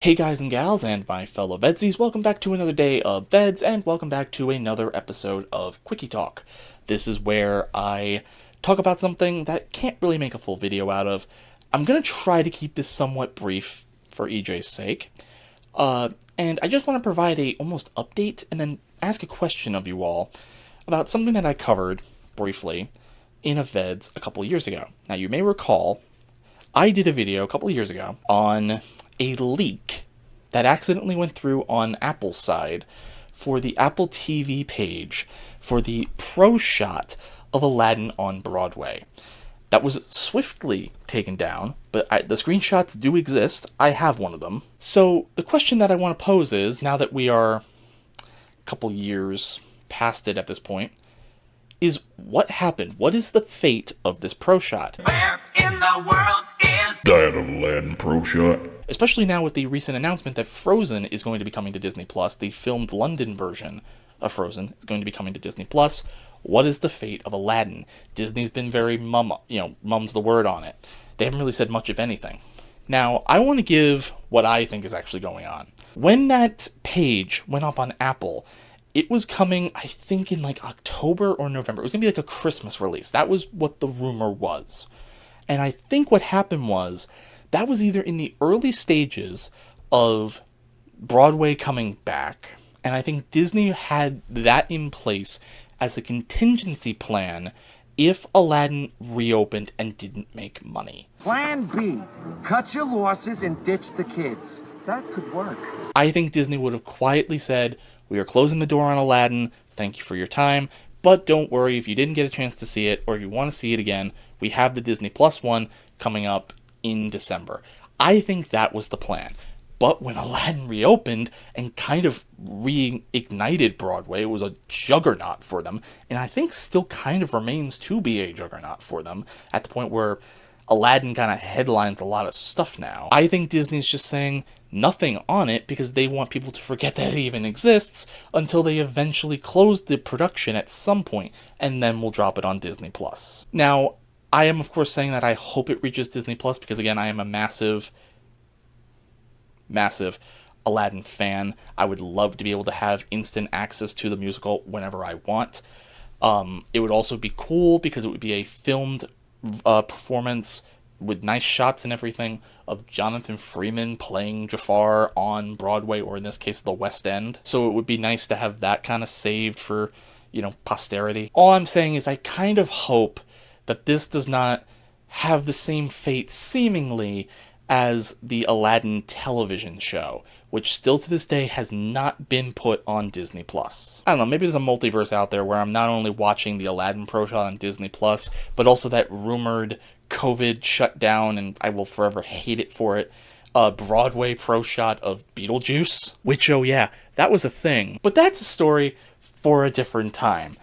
Hey guys and gals and my fellow VEDS-ies, welcome back to another day of VEDS and welcome back to another episode of Quickie Talk. This is where I talk about something that can't really make a full video out of. I'm going to try to keep this somewhat brief for EJ's sake. And I just want to provide a almost update and then ask a question of you all about something that I covered briefly in a VEDS a couple of years ago. Now you may recall, I did a video a couple of years ago on a leak that accidentally went through on Apple's side for the Apple TV page for the Proshot of Aladdin on Broadway. That was swiftly taken down, but the screenshots do exist. I have one of them. So the question that I want to pose is, now that we are a couple years past it at this point, is what happened? What is the fate of this Proshot? Where in the world is that Aladdin Proshot? Especially now with the recent announcement that Frozen is going to be coming to Disney+, the filmed London version of Frozen is going to be coming to Disney+. What is the fate of Aladdin? Disney's been very mum's the word on it. They haven't really said much of anything. Now, I want to give what I think is actually going on. When that page went up on Apple, it was coming, I think, in like October or November. It was going to be like a Christmas release. That was what the rumor was. And I think what happened was, that was either in the early stages of Broadway coming back, and I think Disney had that in place as a contingency plan if Aladdin reopened and didn't make money. Plan B? Cut your losses and ditch the kids. That could work. I think Disney would have quietly said, we are closing the door on Aladdin, thank you for your time, but don't worry if you didn't get a chance to see it, or if you want to see it again, we have the Disney Plus one coming up in December. I think that was the plan. But when Aladdin reopened and kind of reignited Broadway, it was a juggernaut for them, and I think still kind of remains to be a juggernaut for them, at the point where Aladdin kind of headlines a lot of stuff now. I think Disney's just saying nothing on it because they want people to forget that it even exists until they eventually close the production at some point, and then we'll drop it on Disney+. Now, I am, of course, saying that I hope it reaches Disney+, because, again, I am a massive Aladdin fan. I would love to be able to have instant access to the musical whenever I want. It would also be cool, because it would be a filmed performance with nice shots and everything of Jonathan Freeman playing Jafar on Broadway, or in this case, the West End. So it would be nice to have that kind of saved for, posterity. All I'm saying is I kind of hope that this does not have the same fate, seemingly, as the Aladdin television show, which still to this day has not been put on Disney+. I don't know, maybe there's a multiverse out there where I'm not only watching the Aladdin Proshot on Disney+, but also that rumored COVID shutdown, and I will forever hate it for it, Broadway Proshot of Beetlejuice, which, oh yeah, that was a thing. But that's a story for a different time.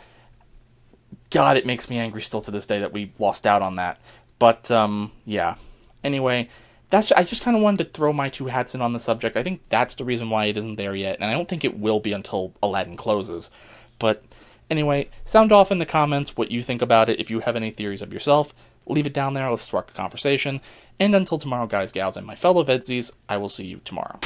God, it makes me angry still to this day that we lost out on that. But, yeah. Anyway, I just kind of wanted to throw my two hats in on the subject. I think that's the reason why it isn't there yet, and I don't think it will be until Aladdin closes. But, anyway, sound off in the comments what you think about it. If you have any theories of yourself, leave it down there. Let's spark a conversation. And until tomorrow, guys, gals, and my fellow VEDS-ies, I will see you tomorrow.